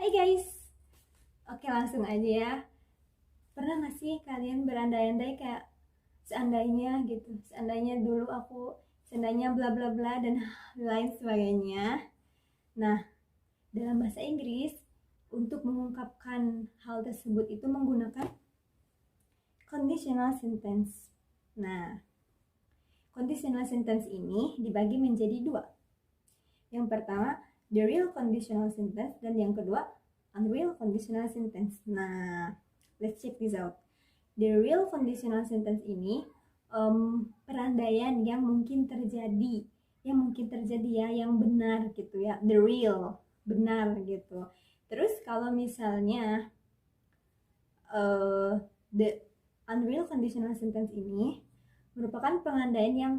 Hai guys, oke langsung aja ya. Pernah gak sih kalian berandai-andai kayak seandainya gitu, seandainya dulu aku, seandainya bla bla bla dan lain sebagainya. Nah, dalam bahasa Inggris untuk mengungkapkan hal tersebut itu menggunakan conditional sentence. Nah, conditional sentence ini dibagi menjadi dua. Yang pertama, the real conditional sentence, dan yang kedua, unreal conditional sentence. Nah, let's check this out. The real conditional sentence ini perandaian yang mungkin terjadi ya, yang benar gitu ya, the real, benar gitu. Terus kalau misalnya the unreal conditional sentence ini merupakan pengandaian yang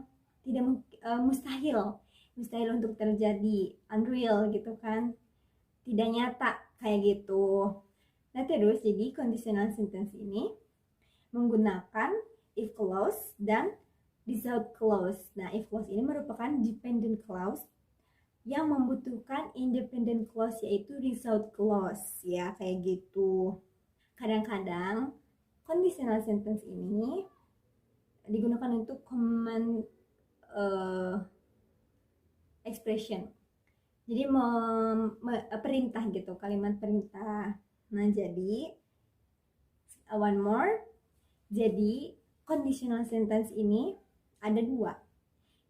tidak mustahil untuk terjadi, unreal gitu kan, tidak nyata kayak gitu. Nah terus jadi conditional sentence ini menggunakan if clause dan without clause. Nah if clause ini merupakan dependent clause yang membutuhkan independent clause, yaitu without clause ya, kayak gitu. Kadang-kadang conditional sentence ini digunakan untuk command expression, jadi perintah gitu, kalimat perintah. Nah jadi one more, jadi conditional sentence ini ada dua.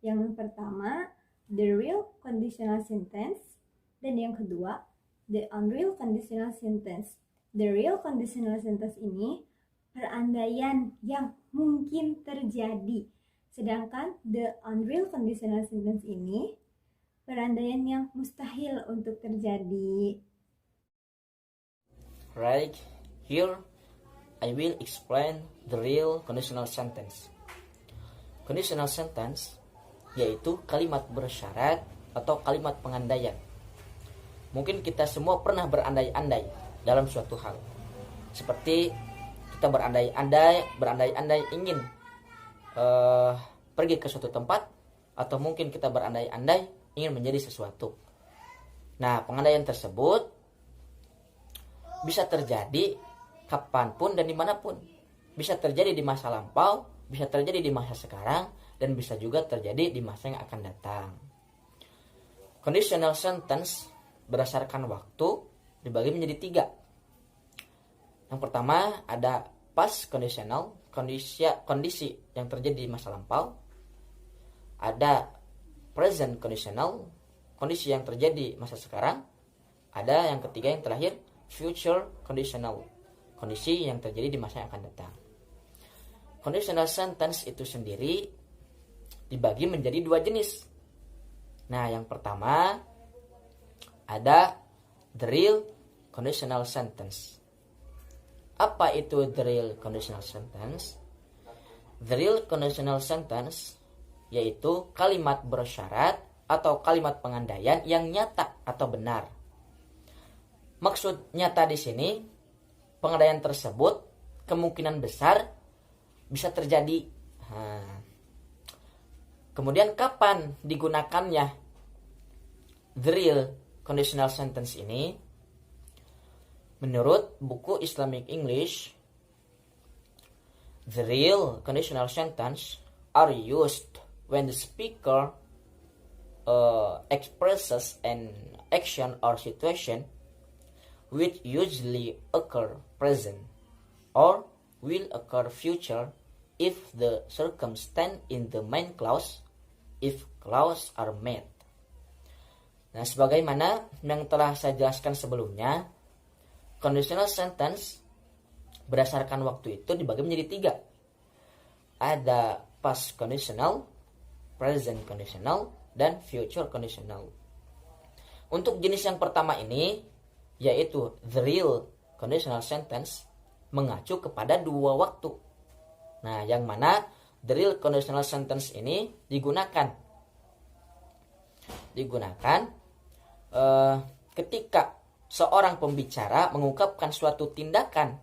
Yang pertama the real conditional sentence, dan yang kedua the unreal conditional sentence. The real conditional sentence ini perandaian yang mungkin terjadi, sedangkan the unreal conditional sentence ini perandaian yang mustahil untuk terjadi. Right, here I will explain the real conditional sentence. Conditional sentence yaitu kalimat bersyarat atau kalimat pengandaian. Mungkin kita semua pernah berandai-andai dalam suatu hal. Seperti kita berandai-andai ingin pergi ke suatu tempat, atau mungkin kita berandai-andai ingin menjadi sesuatu. Nah, pengandaian tersebut bisa terjadi kapanpun dan dimanapun. Bisa terjadi di masa lampau, bisa terjadi di masa sekarang, dan bisa juga terjadi di masa yang akan datang. Conditional sentence berdasarkan waktu dibagi menjadi 3. Yang pertama ada past conditional, kondisi yang terjadi di masa lampau. Ada present conditional, kondisi yang terjadi masa sekarang. Ada yang ketiga, yang terakhir, future conditional, kondisi yang terjadi di masa yang akan datang. Conditional sentence itu sendiri dibagi menjadi 2 jenis. Nah, yang pertama ada the real conditional sentence. Apa itu the real conditional sentence? The real conditional sentence yaitu kalimat bersyarat atau kalimat pengandaian yang nyata atau benar. Maksud nyata di sini, pengandaian tersebut kemungkinan besar bisa terjadi. Kemudian kapan digunakannya the real conditional sentence ini? Menurut buku Islamic English, the real conditional sentence are used when the speaker expresses an action or situation which usually occur present or will occur future if the circumstance in the main clause, if clause are met. Nah, sebagaimana yang telah saya jelaskan sebelumnya, conditional sentence berdasarkan waktu itu dibagi menjadi 3. Ada past conditional, present conditional, dan future conditional. Untuk jenis yang pertama ini, yaitu the real conditional sentence, mengacu kepada 2 waktu. Nah, yang mana the real conditional sentence ini digunakan ketika seorang pembicara mengungkapkan suatu tindakan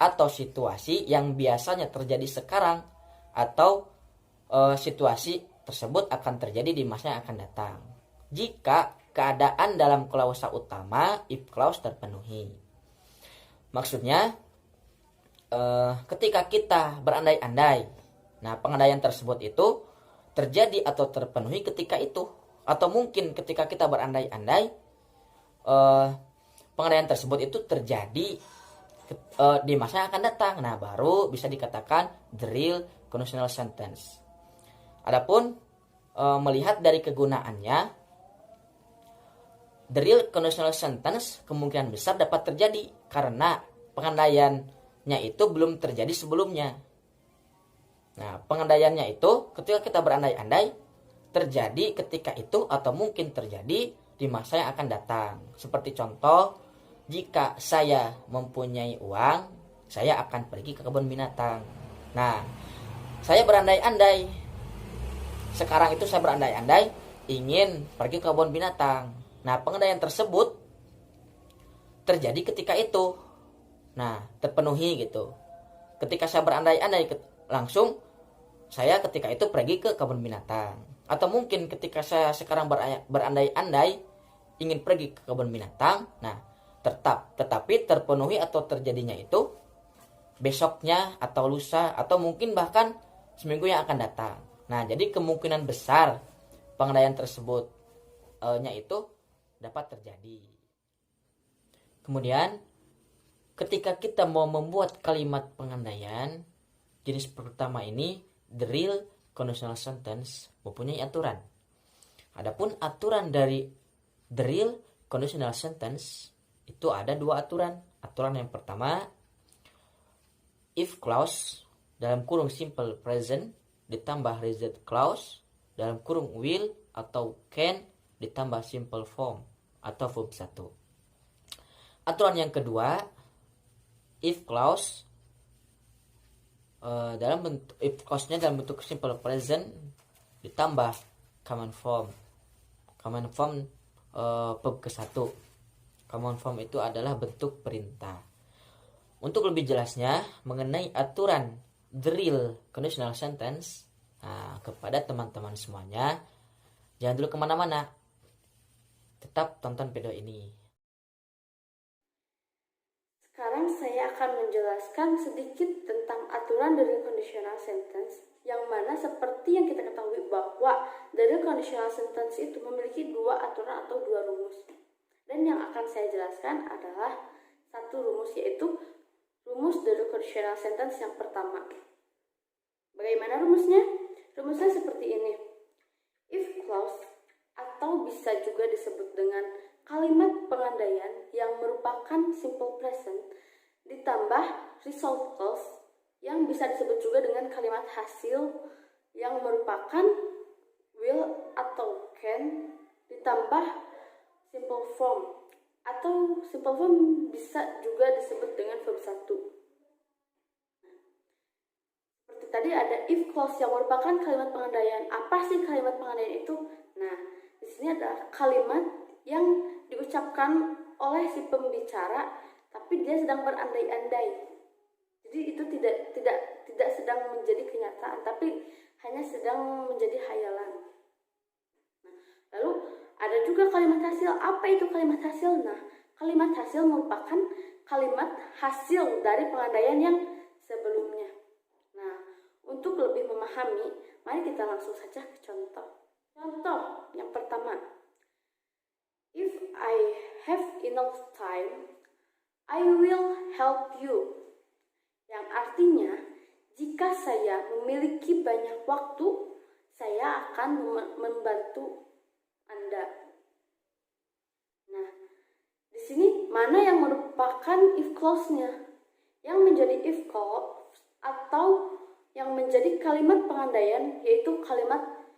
atau situasi yang biasanya terjadi sekarang, atau situasi tersebut akan terjadi di masa yang akan datang. Jika keadaan dalam klausa utama if clause terpenuhi. Maksudnya ketika kita berandai-andai, nah pengandaian tersebut itu terjadi atau terpenuhi ketika itu, atau mungkin ketika kita berandai-andai pengandaian tersebut itu terjadi di masa yang akan datang. Nah, baru bisa dikatakan the real conditional sentence. Adapun melihat dari kegunaannya, the real conditional sentence kemungkinan besar dapat terjadi karena pengandaiannya itu belum terjadi sebelumnya. Nah, pengandaiannya itu ketika kita berandai-andai terjadi ketika itu atau mungkin terjadi di masa yang akan datang. Seperti contoh, jika saya mempunyai uang, saya akan pergi ke kebun binatang. Nah, saya berandai-andai. Sekarang itu saya berandai-andai ingin pergi ke kebun binatang. Nah, pengandaian tersebut terjadi ketika itu. Nah, terpenuhi gitu. Ketika saya berandai-andai langsung saya ketika itu pergi ke kebun binatang. Atau mungkin ketika saya sekarang berandai-andai ingin pergi ke kebun binatang, nah tetapi terpenuhi atau terjadinya itu besoknya atau lusa atau mungkin bahkan seminggu yang akan datang. Nah, jadi kemungkinan besar pengandaian tersebut itu dapat terjadi. Kemudian ketika kita mau membuat kalimat pengandaian jenis pertama ini, the real conditional sentence mempunyai aturan. Adapun aturan dari the real conditional sentence itu ada dua aturan. Aturan yang pertama, if clause dalam kurung simple present ditambah result clause dalam kurung will atau can ditambah simple form atau verb 1. Aturan yang kedua, if clause dalam bentuk if clause-nya dalam bentuk simple present ditambah common form. Common form verb ke-1. Common form itu adalah bentuk perintah. Untuk lebih jelasnya mengenai aturan the real conditional sentence, kepada teman-teman semuanya, jangan dulu kemana-mana. Tetap tonton video ini. Sekarang saya akan menjelaskan sedikit tentang aturan dari conditional sentence, yang mana seperti yang kita ketahui bahwa dari conditional sentence itu memiliki dua aturan atau dua rumus. Dan yang akan saya jelaskan adalah satu rumus, yaitu rumus dari conditional sentence yang pertama. Bagaimana rumusnya? Rumusnya seperti ini. If clause atau bisa juga disebut dengan kalimat pengandaian yang merupakan simple present ditambah result clause yang bisa disebut juga dengan kalimat hasil yang merupakan will atau can ditambah simple form, atau simple form bisa juga disebut dengan verb 1. Seperti tadi ada if clause yang merupakan kalimat pengandaian. Apa sih kalimat pengandaian itu? Nah, di sini adalah kalimat yang diucapkan oleh si pembicara tapi dia sedang berandai-andai. Jadi itu tidak sedang menjadi kenyataan, tapi hanya sedang menjadi hayalan. Nah, lalu ada juga kalimat hasil. Apa itu kalimat hasil? Nah, kalimat hasil merupakan kalimat hasil dari pengandaian yang sebelumnya. Nah, untuk lebih memahami, mari kita langsung saja ke contoh. Contoh yang pertama. If I have enough time, I will help you. Yang artinya, jika saya memiliki banyak waktu, saya akan membantu Anda. Nah, di sini mana yang merupakan if clause-nya? Yang menjadi if clause atau yang menjadi kalimat pengandaian yaitu kalimat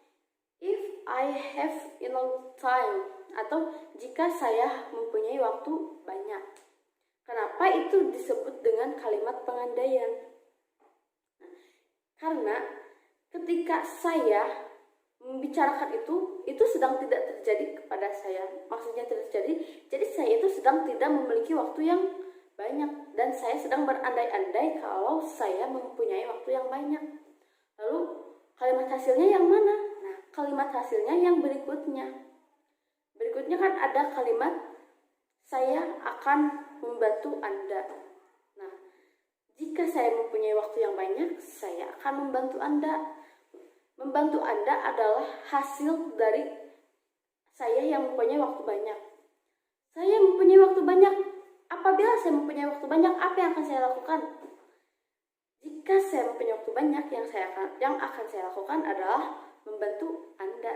if I have enough time, atau jika saya mempunyai waktu banyak. Kenapa itu disebut dengan kalimat pengandaian? Nah, karena ketika saya membicarakan itu sedang tidak terjadi kepada saya. Maksudnya tidak terjadi, jadi saya itu sedang tidak memiliki waktu yang banyak, dan saya sedang berandai-andai kalau saya mempunyai waktu yang banyak. Lalu kalimat hasilnya yang mana? Nah, kalimat hasilnya yang berikutnya. Berikutnya kan ada kalimat saya akan membantu Anda. Nah, jika saya mempunyai waktu yang banyak, saya akan membantu Anda. Membantu Anda adalah hasil dari saya yang mempunyai waktu banyak. Saya mempunyai waktu banyak. Apabila saya mempunyai waktu banyak, apa yang akan saya lakukan? Jika saya mempunyai waktu banyak, yang akan saya lakukan adalah membantu Anda.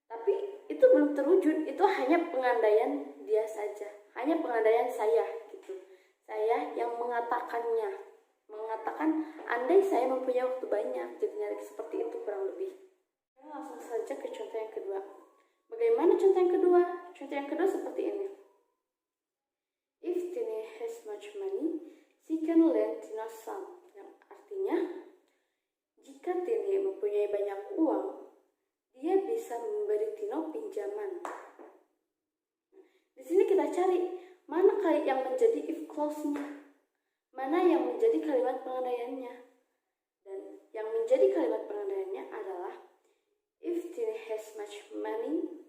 Tapi itu belum terwujud, itu hanya pengandaian dia saja, hanya pengandaian saya gitu. Saya yang mengatakan andai saya mempunyai waktu banyak, jadinya seperti itu kurang lebih. Langsung saja ke contoh yang kedua. Bagaimana contoh yang kedua? Contoh yang kedua seperti ini. If Tini has much money, she can lend Tina some. Yang artinya, jika Tini mempunyai banyak uang, dia bisa memberi Tino pinjaman. Di sini kita cari mana kali yang menjadi if clause-nya, mana yang menjadi kalimat pengandaiannya. Dan yang menjadi kalimat pengandaiannya adalah if Tini has much money.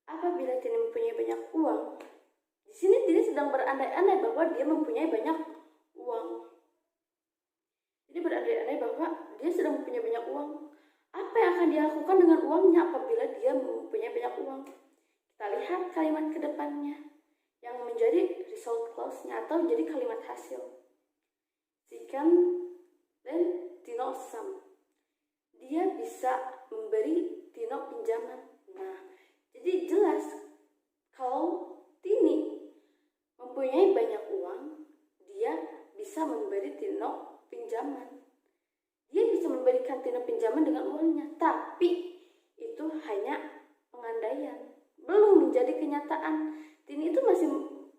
Apabila Tini mempunyai banyak uang, di sini Tini sedang berandai-andai bahwa dia mempunyai banyak uang. Jadi berandai-andai bahwa dia sedang mempunyai banyak uang. Apa yang akan dia lakukan dengan uangnya apabila dia mempunyai banyak uang? Kita lihat kalimat ke depannya yang menjadi result clause-nya atau jadi kalimat hasil. She can lend Tino some. Dia bisa memberi Tino pinjaman. Nah, jadi jelas kalau Tini mempunyai banyak uang, dia bisa memberi Tino pinjaman. Dia bisa memberikan Tino pinjaman dengan uangnya, tapi itu hanya pengandaian, belum menjadi kenyataan. Tini itu masih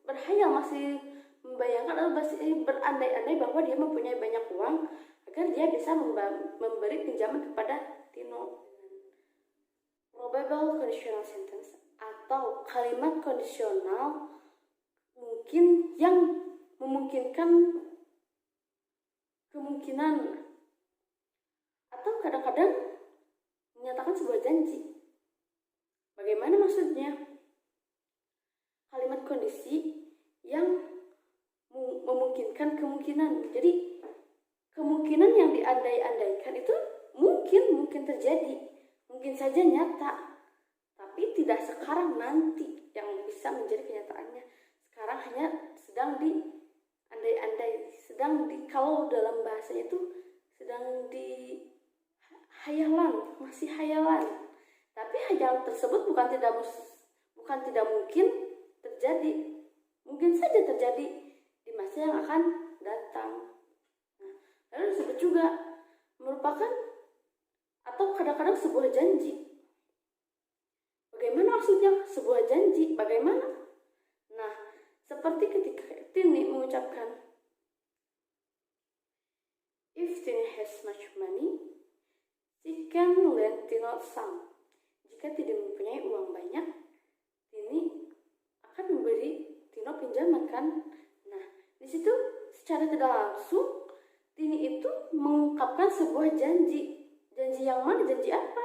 berhayal, masih membayangkan atau masih berandai-andai bahwa dia mempunyai banyak uang agar dia bisa memberi pinjaman kepada Tino. Probable conditional sentence atau kalimat kondisional mungkin yang memungkinkan kemungkinan atau kadang-kadang menyatakan sebuah janji. Bagaimana maksudnya? Kalimat kondisi yang memungkinkan kemungkinan. Jadi kemungkinan yang diandai-andaikan itu mungkin terjadi, mungkin saja nyata, tapi tidak sekarang, nanti yang bisa menjadi kenyataannya. Sekarang hanya sedang diandai-andai, kalau dalam bahasanya itu sedang di hayalan, masih hayalan. Tapi hayalan tersebut bukan tidak mungkin terjadi, mungkin saja terjadi di masa yang akan datang. Nah, lalu disebut juga merupakan atau kadang-kadang sebuah janji. Bagaimana maksudnya sebuah janji? Bagaimana? Nah, seperti ketika Tini mengucapkan, if Tini has much money, she can lend Tino some. Jika Tini mempunyai uang banyak, Tini akan memberi Tino pinjaman kan? Nah, di situ secara tidak langsung Tini itu mengungkapkan sebuah janji. Janji yang mana? Janji apa?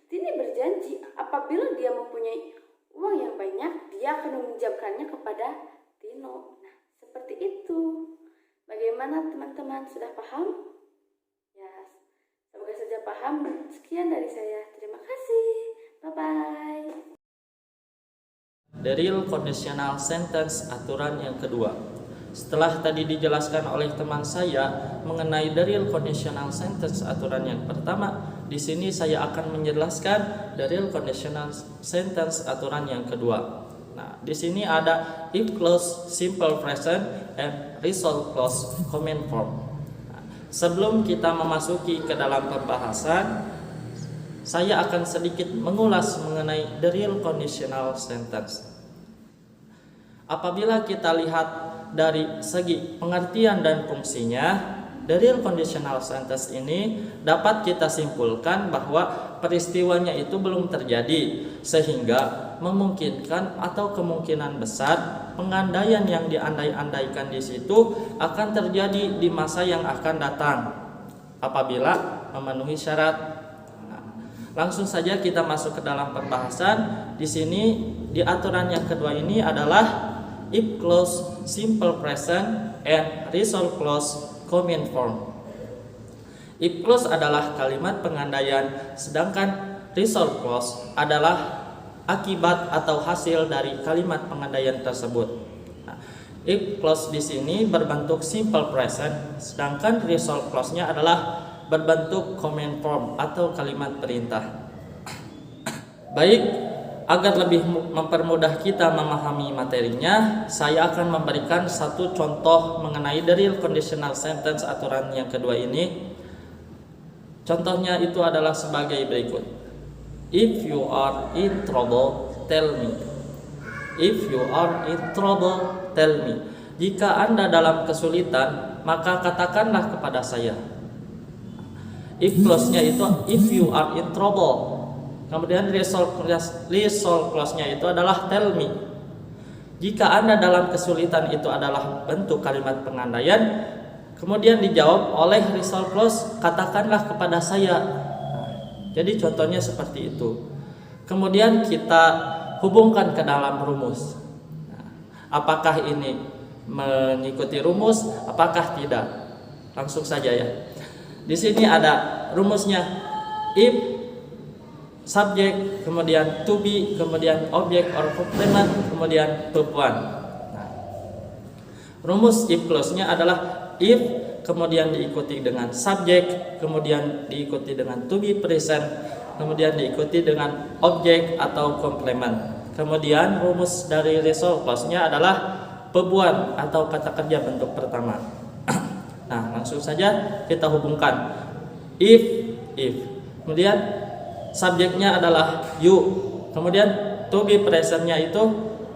Tini berjanji apabila dia mempunyai uang yang banyak, dia akan meminjamkannya kepada Tino. Nah, seperti itu. Bagaimana teman-teman? Sudah paham? Ya, semoga saja paham. Sekian dari saya. Terima kasih. Bye-bye. The real conditional sentence aturan yang kedua. Setelah tadi dijelaskan oleh teman saya mengenai the real conditional sentence aturan yang pertama, di sini saya akan menjelaskan the real conditional sentence aturan yang kedua. Nah, di sini ada if clause, simple present, and result clause, common form. Nah, sebelum kita memasuki ke dalam pembahasan, saya akan sedikit mengulas mengenai the real conditional sentence. Apabila kita lihat dari segi pengertian dan fungsinya, the real conditional sentence ini dapat kita simpulkan bahwa peristiwanya itu belum terjadi, sehingga memungkinkan atau kemungkinan besar pengandaian yang diandai-andaikan di situ akan terjadi di masa yang akan datang apabila memenuhi syarat. Langsung saja kita masuk ke dalam pembahasan. Di sini di aturan yang kedua ini adalah if clause, simple present, and resolve clause, common form. If clause adalah kalimat pengandaian, sedangkan resolve clause adalah akibat atau hasil dari kalimat pengandaian tersebut. If clause di sini berbentuk simple present, sedangkan resolve clause-nya adalah berbentuk command form atau kalimat perintah. Baik, agar lebih mempermudah kita memahami materinya, saya akan memberikan satu contoh mengenai dari conditional sentence aturan yang kedua ini. Contohnya itu adalah sebagai berikut. If you are in trouble, tell me. If you are in trouble, tell me. Jika Anda dalam kesulitan, maka katakanlah kepada saya. If clause-nya itu if you are in trouble. Kemudian resolve clause-nya itu adalah tell me. Jika Anda dalam kesulitan itu adalah bentuk kalimat pengandaian, kemudian dijawab oleh resolve clause, katakanlah kepada saya. Jadi contohnya seperti itu. Kemudian kita hubungkan ke dalam rumus. Apakah ini mengikuti rumus? Apakah tidak? Langsung saja ya. Di sini ada rumusnya. If subject, kemudian to be, kemudian object or complement, kemudian verb one. Rumus if clause-nya adalah if, kemudian diikuti dengan subject, kemudian diikuti dengan to be present, kemudian diikuti dengan objek atau komplement. Kemudian rumus dari resolve clause-nya adalah verb one atau kata kerja bentuk pertama. Nah, langsung saja kita hubungkan. If. Kemudian subjeknya adalah you. Kemudian to be present-nya itu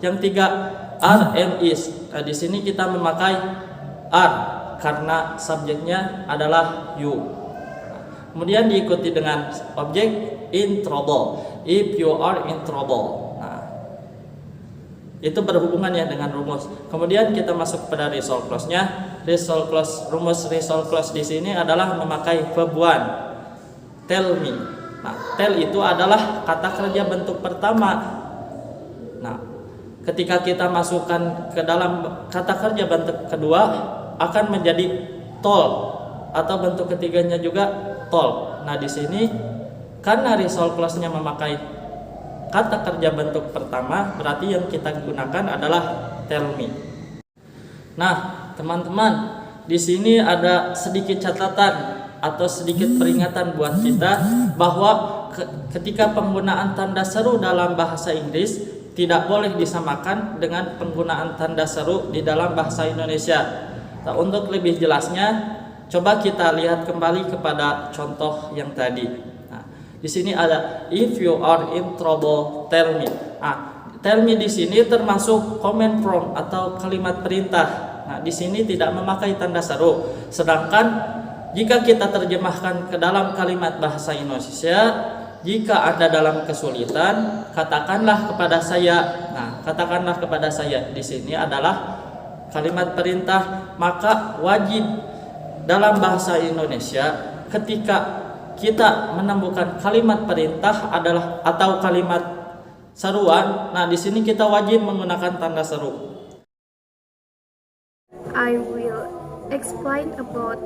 yang tiga are and is. Nah, di sini kita memakai are karena subjeknya adalah you. Kemudian diikuti dengan objek in trouble. If you are in trouble. Nah, itu berhubungan ya dengan rumus. Kemudian kita masuk pada resolve clause-nya. Resolve clause, rumus resolve clause di sini adalah memakai verb one. Tell me. Nah, tell itu adalah kata kerja bentuk pertama. Nah, ketika kita masukkan ke dalam kata kerja bentuk kedua akan menjadi told atau bentuk ketiganya juga told. Nah, di sini karena resolve clause-nya memakai kata kerja bentuk pertama, berarti yang kita gunakan adalah tell me. Nah, teman-teman, di sini ada sedikit catatan atau sedikit peringatan buat kita bahwa ketika penggunaan tanda seru dalam bahasa Inggris tidak boleh disamakan dengan penggunaan tanda seru di dalam bahasa Indonesia. Nah, untuk lebih jelasnya, coba kita lihat kembali kepada contoh yang tadi. Nah, di sini ada if you are in trouble, tell me. Nah, tell me di sini termasuk command form atau kalimat perintah. Nah, di sini tidak memakai tanda seru. Sedangkan jika kita terjemahkan ke dalam kalimat bahasa Indonesia, jika Anda dalam kesulitan, katakanlah kepada saya. Nah, katakanlah kepada saya di sini adalah kalimat perintah, maka wajib dalam bahasa Indonesia ketika kita menemukan kalimat perintah adalah atau kalimat seruan. Nah, di sini kita wajib menggunakan tanda seru. I will explain about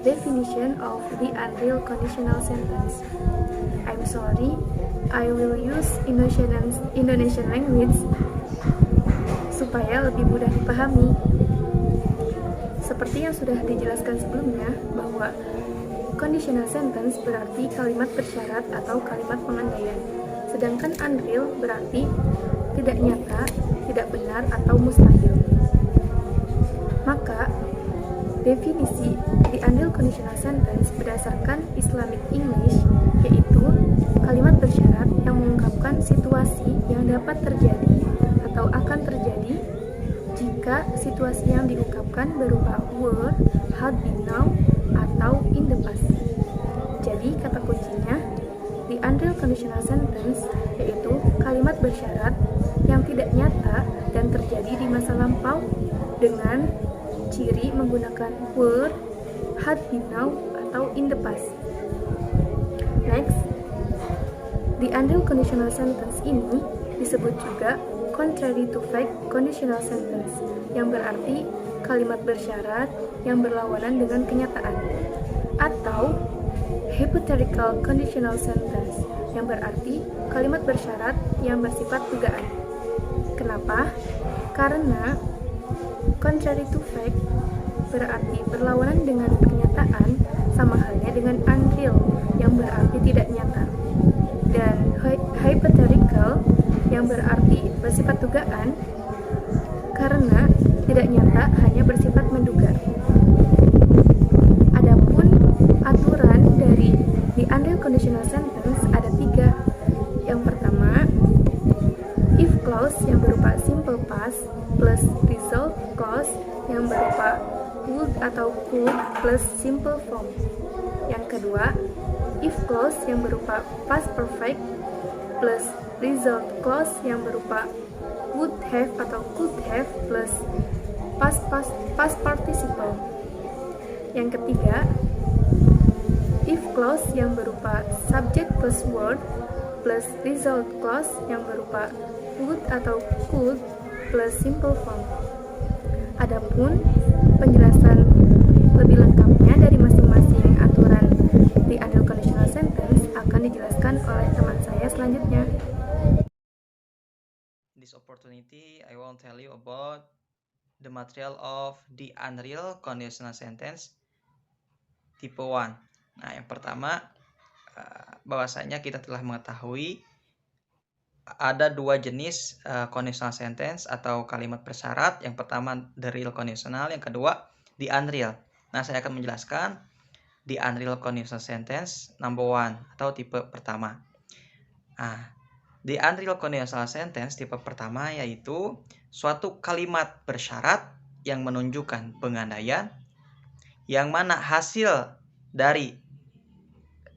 definition of the unreal conditional sentence. I'm sorry, I will use Indonesian language supaya lebih mudah dipahami. Seperti yang sudah dijelaskan sebelumnya, bahwa conditional sentence berarti kalimat bersyarat atau kalimat pengandaian. Sedangkan unreal berarti tidak nyata, tidak benar, atau mustahil. Maka, definisi the unreal conditional sentence berdasarkan Islamic English yaitu kalimat bersyarat yang mengungkapkan situasi yang dapat terjadi atau akan terjadi jika situasi yang diungkapkan berupa were, had been, now, atau in the past. Jadi kata kuncinya the unreal conditional sentence yaitu kalimat bersyarat yang tidak nyata dan terjadi di masa lampau dengan ciri menggunakan were, had been, now, atau in the past. Next, The unreal conditional sentence ini disebut juga contrary to fact conditional sentence, yang berarti kalimat bersyarat yang berlawanan dengan kenyataan, atau hypothetical conditional sentence, yang berarti kalimat bersyarat yang bersifat dugaan. Kenapa? Karena contrary to fact berarti berlawanan dengan kenyataan, sama halnya dengan unreal yang berarti tidak nyata. Dan hypothetical yang berarti bersifat dugaan, karena tidak nyata hanya bersifat menduga. Adapun aturan dari the unreal conditional sentence ada 3. Yang pertama, if clause yang berupa simple past plus result clause yang berupa would atau could plus simple form. Yang kedua, if clause yang berupa past perfect plus result clause yang berupa would have atau could have plus past participle. Yang ketiga, if clause yang berupa subject plus word plus result clause yang berupa would atau could plus simple form. Adapun penjelasan lebih lengkapnya dari masing-masing aturan di unreal conditional sentence akan dijelaskan oleh teman saya selanjutnya. This opportunity, I will tell you about the material of the unreal conditional sentence tipe 1. Nah, yang pertama, bahwasanya kita telah mengetahui ada 2 jenis conditional sentence atau kalimat bersyarat. Yang pertama the real conditional, yang kedua the unreal. Nah, saya akan menjelaskan the unreal conditional sentence number 1 atau tipe pertama. Nah, the unreal conditional sentence tipe pertama yaitu suatu kalimat bersyarat yang menunjukkan pengandaian yang mana hasil dari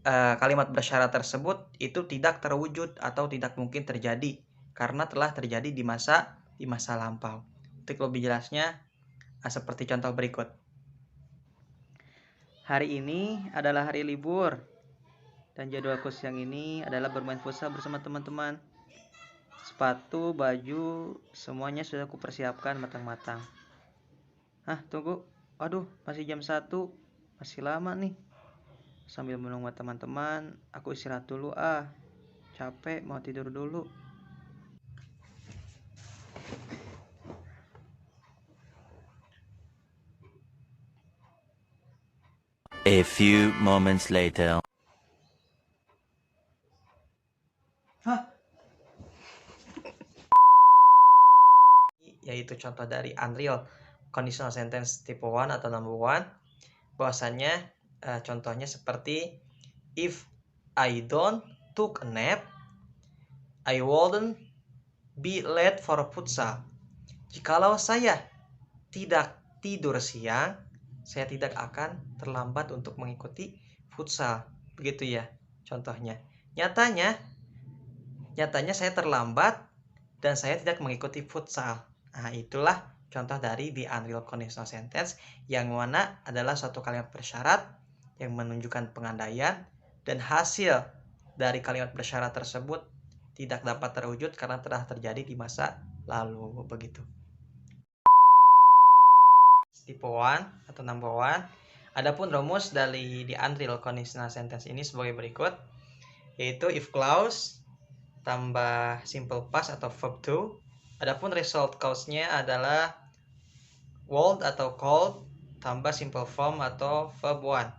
kalimat bersyarat tersebut itu tidak terwujud atau tidak mungkin terjadi karena telah terjadi di masa lampau. Untuk lebih jelasnya seperti contoh berikut. Hari ini adalah hari libur dan jadwalku siang ini adalah bermain futsal bersama teman-teman. Sepatu, baju, semuanya sudah kupersiapkan matang-matang. Tunggu. Aduh, masih jam 1. Masih lama nih. Sambil menunggu teman-teman, aku istirahat dulu capek, mau tidur dulu. A few moments later. Yaitu contoh dari unreal conditional sentence tipe 1 atau number 1. Bahwasanya contohnya seperti if I don't took a nap, I wouldn't be late for a futsal. Jikalau saya tidak tidur siang, saya tidak akan terlambat untuk mengikuti futsal. Begitu ya contohnya. Nyatanya saya terlambat dan saya tidak mengikuti futsal. Nah, itulah contoh dari the unreal conditional sentence yang mana adalah suatu kalimat bersyarat yang menunjukkan pengandaian dan hasil dari kalimat bersyarat tersebut tidak dapat terwujud karena telah terjadi di masa lalu. Begitu. Tipe 1 atau number 1. Adapun rumus dari the unreal conditional sentence ini sebagai berikut, yaitu if clause tambah simple past atau verb to. Adapun result clause-nya adalah would atau could tambah simple form atau verb 1.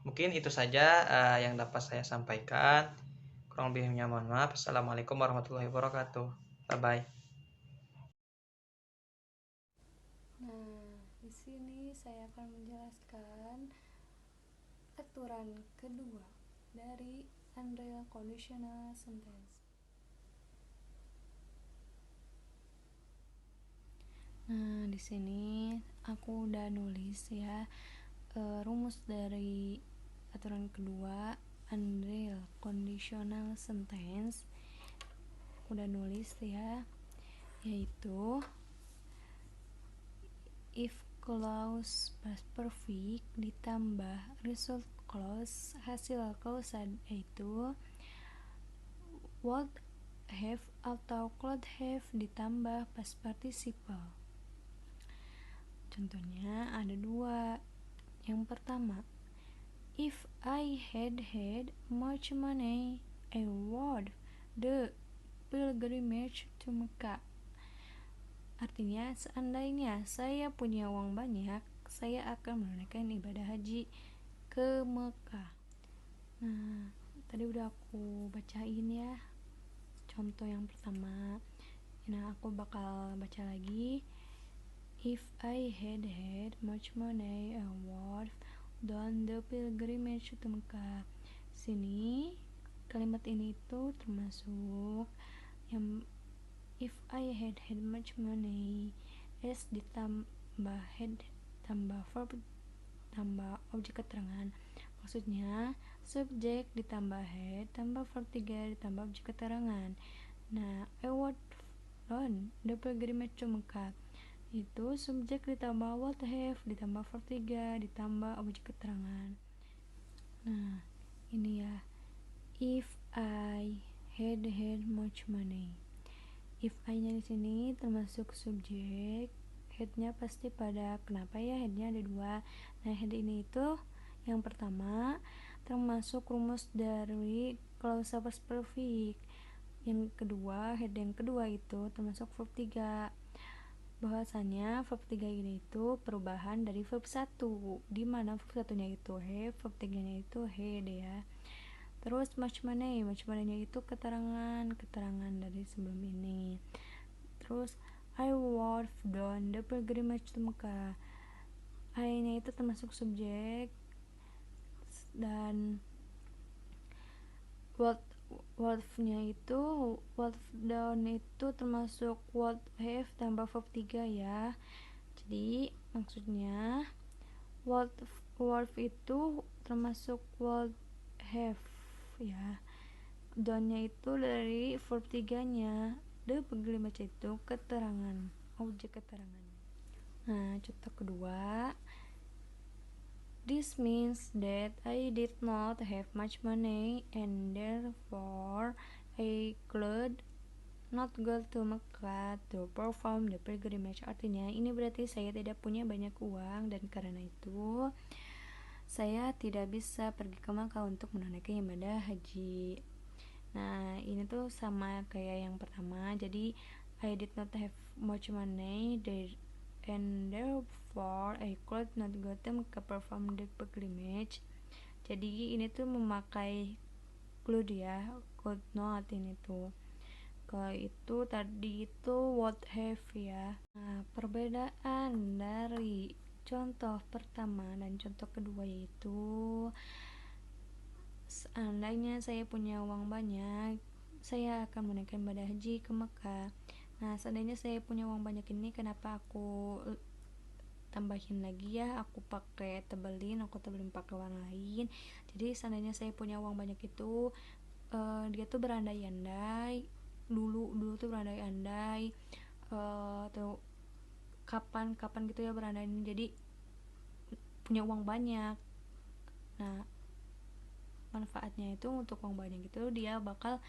Mungkin itu saja yang dapat saya sampaikan. Kurang lebihnya mohon maaf. Assalamualaikum warahmatullahi wabarakatuh. Bye-bye. Nah, di sini saya akan menjelaskan aturan kedua dari unreal conditional sentence. Nah, di sini aku udah nulis ya rumus dari aturan kedua unreal conditional sentence. Udah nulis ya, yaitu if clause past perfect ditambah result clause, hasil clause yaitu would have atau could have ditambah past participle. Contohnya ada dua. Yang pertama, if I had much money, I would the pilgrimage to Mecca. Artinya, seandainya saya punya uang banyak, saya akan menunaikan ibadah haji ke Mekah. Nah, tadi udah aku bacain ya contoh yang pertama. Nah, aku bakal baca lagi. If I had much money, I would done the pilgrimage to Mecca. Sini kalimat ini itu termasuk yang if I had much money, s ditambah had tambah verb tambah objek keterangan. Maksudnya subjek ditambah had tambah verb 3 ditambah objek keterangan. Nah, I would done the pilgrimage to Mecca itu subjek ditambah would have ditambah verb 3 ditambah objek keterangan. Nah, ini ya, if I had much money. If I-nya di sini termasuk subjek, head-nya pasti pada kenapa ya, head-nya ada dua. Nah, head ini itu yang pertama termasuk rumus dari clause past perfect. Yang kedua, head yang kedua itu termasuk verb 3. Bahwasanya verb 3 ini itu perubahan dari verb 1, di mana verb 1-nya itu have, verb 3-nya itu had ya. Terus much money-nya itu keterangan dari sebelum ini. Terus I would done the pilgrimage to Mecca. I-nya itu termasuk subjek dan would-nya itu would done itu termasuk would have tambah verb 3 ya. Jadi maksudnya would itu termasuk would have ya. Done-nya itu dari verb 3-nya. The pilgrimage itu keterangan, objek keterangan. Nah, contoh kedua, this means that I did not have much money and therefore I could not go to Mecca to perform the pilgrimage. Artinya, ini berarti saya tidak punya banyak uang dan karena itu saya tidak bisa pergi ke Makkah untuk menunaikan ibadah haji. Nah, ini tuh sama kayak yang pertama. Jadi, I did not have much money and therefore I could not go to Makkah perform the pilgrimage. Jadi, ini tuh memakai could ya, could not ini tuh. Kalau itu tadi itu would have ya. Nah, perbedaan dari contoh pertama dan contoh kedua yaitu seandainya saya punya uang banyak, saya akan menunaikan ibadah haji ke Mekah. Nah, seandainya saya punya uang banyak ini, kenapa aku tambahin lagi ya, aku tebelin pakai warna lain. Jadi seandainya saya punya uang banyak itu, dia tuh berandai-andai dulu tuh berandai-andai atau kapan gitu ya berandai, jadi punya uang banyak. Nah, manfaatnya itu untuk uang banyak itu dia bakal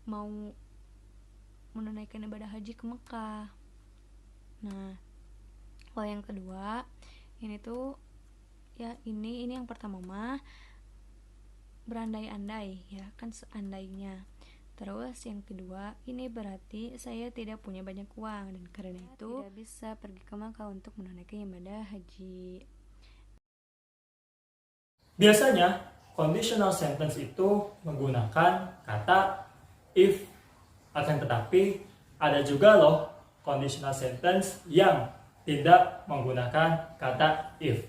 mau menunaikan ibadah haji ke Mekah. Nah, kalau yang kedua ini tuh ya, ini yang pertama mah berandai-andai ya kan, seandainya. Terus yang kedua, ini berarti saya tidak punya banyak uang dan karena itu tidak bisa pergi ke Makkah untuk menunaikan ibadah haji. Biasanya conditional sentence itu menggunakan kata if, akan tetapi ada juga loh conditional sentence yang tidak menggunakan kata if.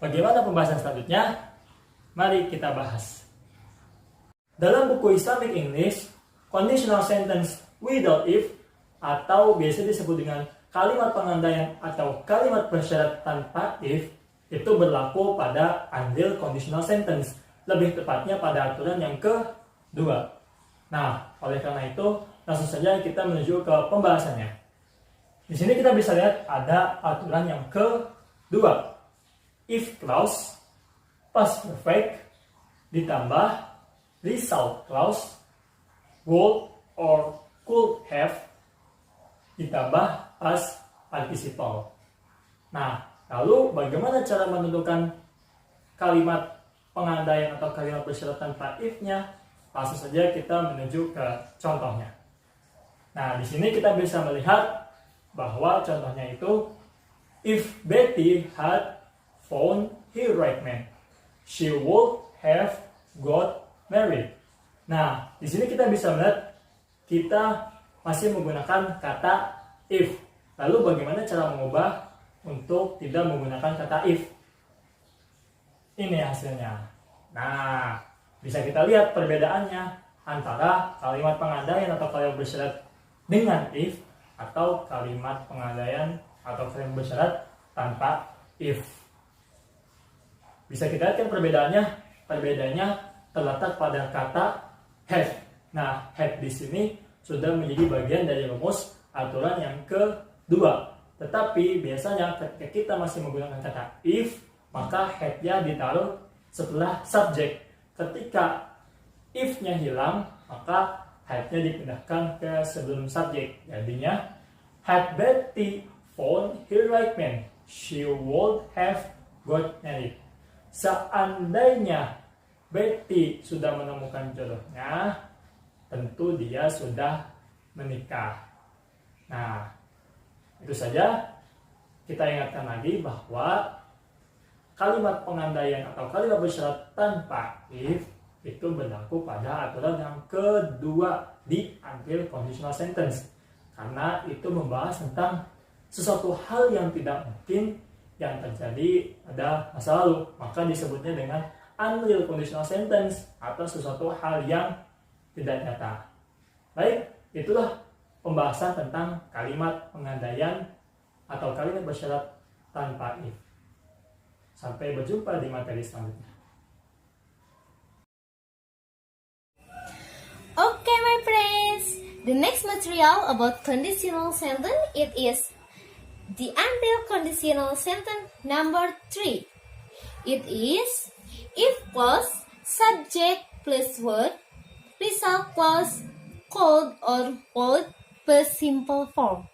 Bagaimana pembahasan selanjutnya? Mari kita bahas. Dalam buku Islamic English, conditional sentence without if atau biasa disebut dengan kalimat pengandaian atau kalimat bersyarat tanpa if itu berlaku pada andil conditional sentence, lebih tepatnya pada aturan yang kedua. Nah, oleh karena itu langsung saja kita menuju ke pembahasannya. Di sini kita bisa lihat ada aturan yang kedua, if clause past perfect ditambah result clause would or could have ditambah past participle. Nah, lalu bagaimana cara menentukan kalimat pengandaian atau kalimat bersyarat tanpa if-nya? Langsung saja kita menuju ke contohnya. Nah, di sini kita bisa melihat bahwa contohnya itu, if Betty had found her right man, she would have got married. Nah, di sini kita bisa melihat kita masih menggunakan kata if. Lalu bagaimana cara mengubah untuk tidak menggunakan kata if? Ini hasilnya. Nah, bisa kita lihat perbedaannya antara kalimat pengandaian atau kalimat bersyarat dengan if atau kalimat pengandaian atau kalimat bersyarat tanpa if. Bisa kita lihat kan perbedaannya? Perbedaannya terletak pada kata have. Nah, have di sini sudah menjadi bagian dari rumus aturan yang kedua. Tetapi biasanya ketika kita masih menggunakan kata if, maka have-nya ditaruh setelah subjek. Ketika if-nya hilang, maka have-nya dipindahkan ke sebelum subjek. Jadinya, had Betty found her right man, she would have got married. Seandainya Betty sudah menemukan jodohnya, tentu dia sudah menikah. Nah, itu saja. Kita ingatkan lagi bahwa kalimat pengandaian atau kalimat bersyarat tanpa if itu berlaku pada aturan yang kedua di until conditional sentence, karena itu membahas tentang sesuatu hal yang tidak mungkin yang terjadi pada masa lalu, maka disebutnya dengan unreal conditional sentence atau sesuatu hal yang tidak nyata. Baik, itulah pembahasan tentang kalimat pengandaian atau kalimat bersyarat tanpa if. Sampai berjumpa di materi selanjutnya. Okay, my friends, the next material about conditional sentence it is the until conditional sentence number 3. It is if clause, subject plus word, result clause, could or would plus simple form.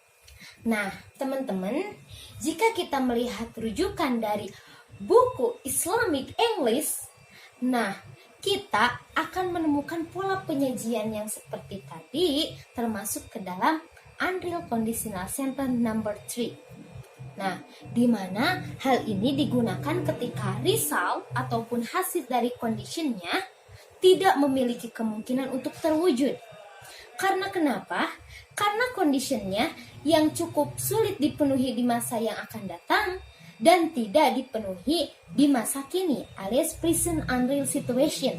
Nah, teman-teman, jika kita melihat rujukan dari buku Islamic English, nah, kita akan menemukan pola penyajian yang seperti tadi, termasuk ke dalam unreal conditional sentence number 3. Nah, di mana hal ini digunakan ketika result ataupun hasil dari conditionnya tidak memiliki kemungkinan untuk terwujud. Karena kenapa? Karena conditionnya yang cukup sulit dipenuhi di masa yang akan datang dan tidak dipenuhi di masa kini, alias present unreal situation.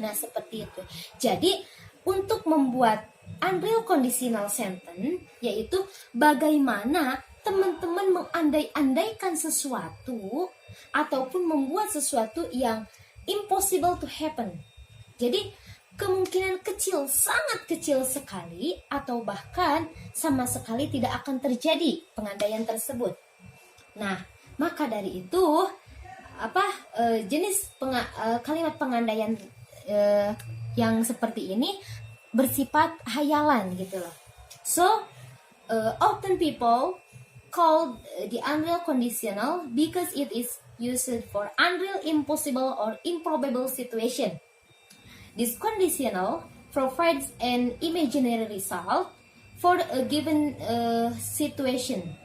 Nah, seperti itu. Jadi, untuk membuat unreal conditional sentence, yaitu bagaimana teman-teman mengandai-andaikan sesuatu ataupun membuat sesuatu yang impossible to happen. Jadi, kemungkinan kecil, sangat kecil sekali, atau bahkan sama sekali tidak akan terjadi pengandaian tersebut. Nah, maka dari itu, jenis kalimat pengandaian yang seperti ini bersifat hayalan gitu loh. So, often people call the unreal conditional because it is used for unreal, impossible, or improbable situation. This conditional provides an imaginary result for a given situation,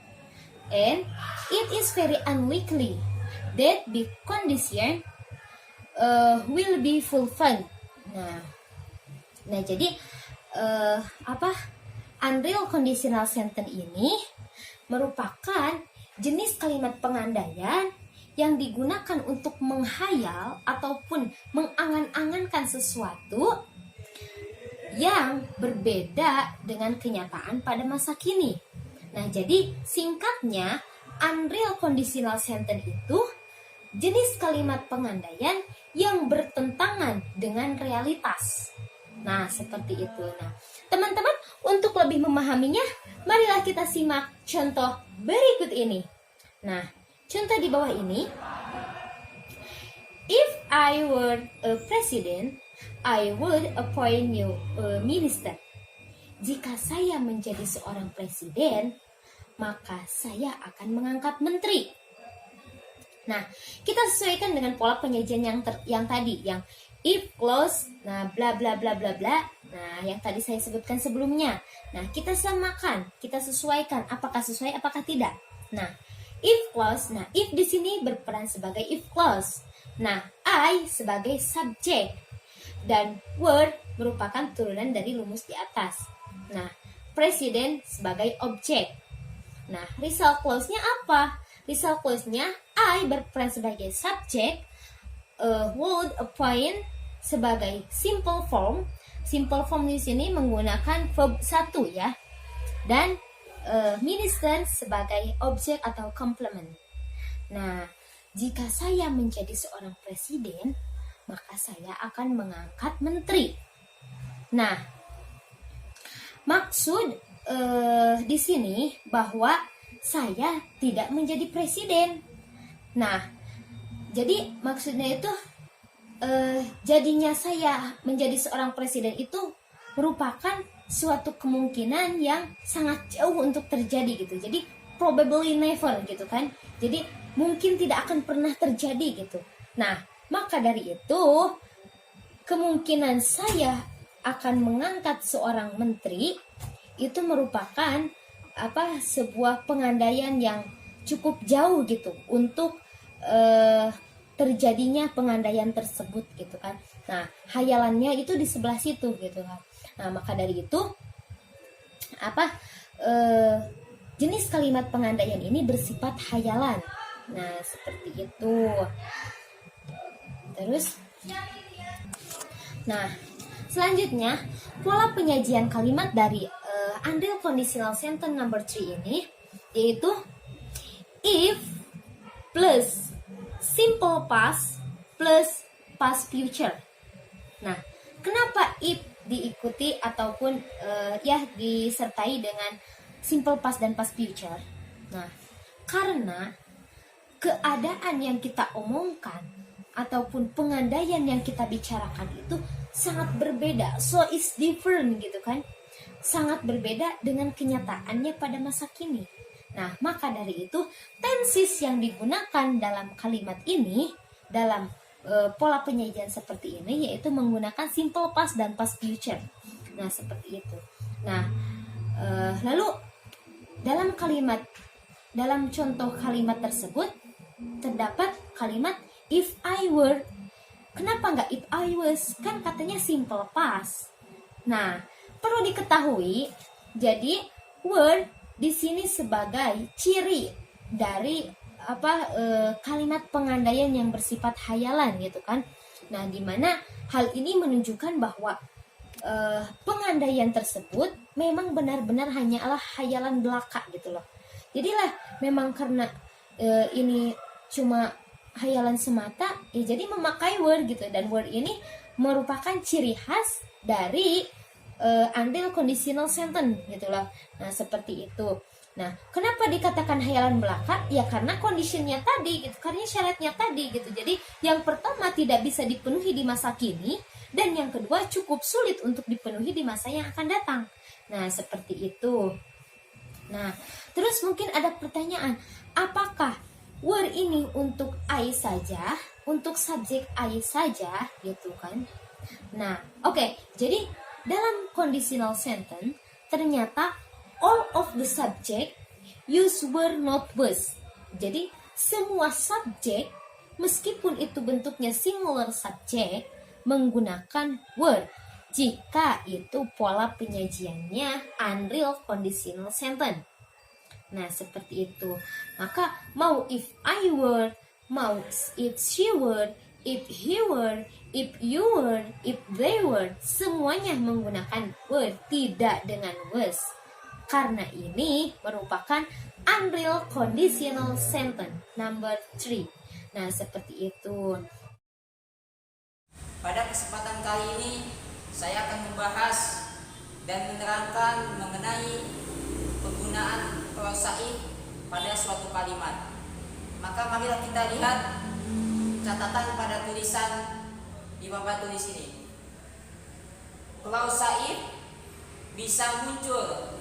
and it is very unlikely that the condition will be fulfilled. Nah, jadi unreal conditional sentence ini merupakan jenis kalimat pengandaian yang digunakan untuk menghayal ataupun mengangan-angankan sesuatu yang berbeda dengan kenyataan pada masa kini. Nah, jadi singkatnya, unreal conditional sentence itu jenis kalimat pengandaian yang bertentangan dengan realitas. Nah, seperti itu. Nah, teman-teman, untuk lebih memahaminya, marilah kita simak contoh berikut ini. Nah, contoh di bawah ini. If I were a president, I would appoint you a minister. Jika saya menjadi seorang presiden, maka saya akan mengangkat menteri. Nah, kita sesuaikan dengan pola penyajian yang tadi, yang if clause, nah bla bla bla bla bla. Nah, yang tadi saya sebutkan sebelumnya. Nah, kita samakan, kita sesuaikan apakah sesuai apakah tidak. Nah, if clause, nah if di sini berperan sebagai if clause. Nah, I sebagai subjek dan word merupakan turunan dari rumus di atas. Nah, presiden sebagai objek. Nah, result clause-nya apa? Result clause-nya I berperan sebagai subjek, would appoint sebagai simple form. Simple form di sini menggunakan verb 1 ya. Dan minister sebagai objek atau complement. Nah, jika saya menjadi seorang presiden, maka saya akan mengangkat menteri. Nah, maksud di sini bahwa saya tidak menjadi presiden. Nah, jadi maksudnya itu jadinya saya menjadi seorang presiden itu merupakan suatu kemungkinan yang sangat jauh untuk terjadi gitu. Jadi probably never gitu kan. Jadi mungkin tidak akan pernah terjadi gitu. Nah, maka dari itu kemungkinan saya akan mengangkat seorang menteri itu merupakan sebuah pengandaian yang cukup jauh gitu untuk terjadinya pengandaian tersebut gitu kan. Nah, hayalannya itu di sebelah situ gitu kan. Nah, maka dari itu jenis kalimat pengandaian ini bersifat hayalan. Nah, seperti itu. Terus nah, selanjutnya pola penyajian kalimat dari unreal conditional sentence number 3 ini yaitu if plus simple past plus past future. Nah, kenapa if diikuti ataupun disertai dengan simple past dan past future? Nah, karena keadaan yang kita omongkan ataupun pengandaian yang kita bicarakan itu sangat berbeda, so is different gitu kan, sangat berbeda dengan kenyataannya pada masa kini. Nah, maka dari itu tenses yang digunakan dalam kalimat ini, dalam pola penyajian seperti ini, yaitu menggunakan simple past dan past future. Nah, seperti itu. Nah, lalu dalam contoh kalimat tersebut terdapat kalimat if I were. Kenapa nggak if I was? Kan katanya simple past. Nah, perlu diketahui, jadi were di sini sebagai ciri dari kalimat pengandaian yang bersifat hayalan gitu kan. Nah, di mana hal ini menunjukkan bahwa pengandaian tersebut memang benar-benar hanyalah hayalan belaka gitu loh. Jadilah memang karena ini cuma hayalan semata, jadi memakai word gitu, dan word ini merupakan ciri khas dari unreal conditional sentence gitu loh. Nah, seperti itu. Nah, kenapa dikatakan hayalan belaka? Ya karena conditionnya tadi gitu, karena syaratnya tadi gitu. Jadi yang pertama tidak bisa dipenuhi di masa kini, dan yang kedua cukup sulit untuk dipenuhi di masa yang akan datang. Nah, seperti itu. Nah, terus mungkin ada pertanyaan, apakah word ini untuk I saja, untuk subjek I saja gitu kan? Nah, oke. Jadi dalam conditional sentence ternyata all of the subject use were not was. Jadi semua subjek meskipun itu bentuknya singular subject menggunakan were jika itu pola penyajiannya unreal conditional sentence. Nah, seperti itu. Maka mau if I were, mau if she were, if he were, if you were, if they were, semuanya menggunakan were, tidak dengan was. Karena ini merupakan unreal conditional sentence number 3. Nah, seperti itu. Pada kesempatan kali ini saya akan membahas dan menerangkan mengenai penggunaan prosaik pada suatu kalimat. Maka marilah kita lihat catatan pada tulisan di papan tulis ini. klausa if bisa muncul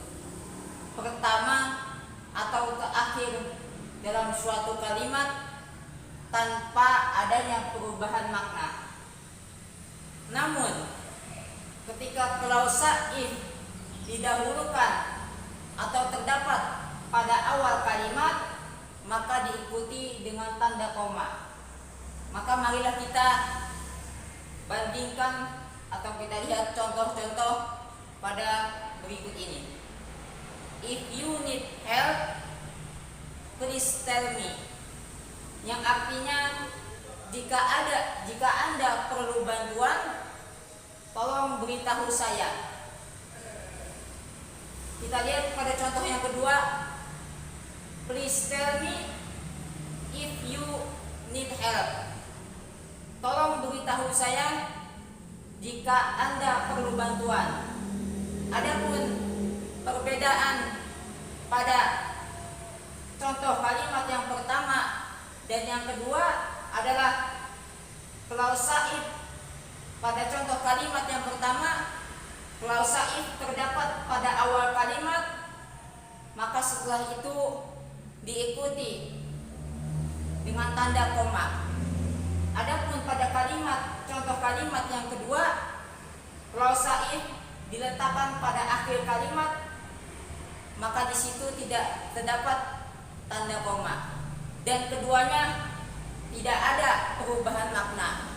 pertama atau terakhir dalam suatu kalimat tanpa adanya perubahan makna. Namun, ketika klausa if didahulukan atau terdapat pada awal kalimat, maka diikuti dengan tanda koma. Maka marilah kita bandingkan atau kita lihat contoh-contoh pada berikut ini. If you need help, please tell me. Yang artinya jika Anda perlu bantuan, tolong beritahu saya. Kita lihat pada contoh yang kedua. Please tell me if you need help. Tolong beritahu saya jika Anda perlu bantuan. Adapun perbedaan pada contoh kalimat yang pertama dan yang kedua adalah klausa if. Pada contoh kalimat yang pertama, klausa if terdapat pada awal kalimat, maka setelah itu diikuti dengan tanda koma. Adapun pada contoh kalimat yang kedua, klausa if diletakkan pada akhir kalimat, maka di situ tidak terdapat tanda koma dan keduanya tidak ada perubahan makna.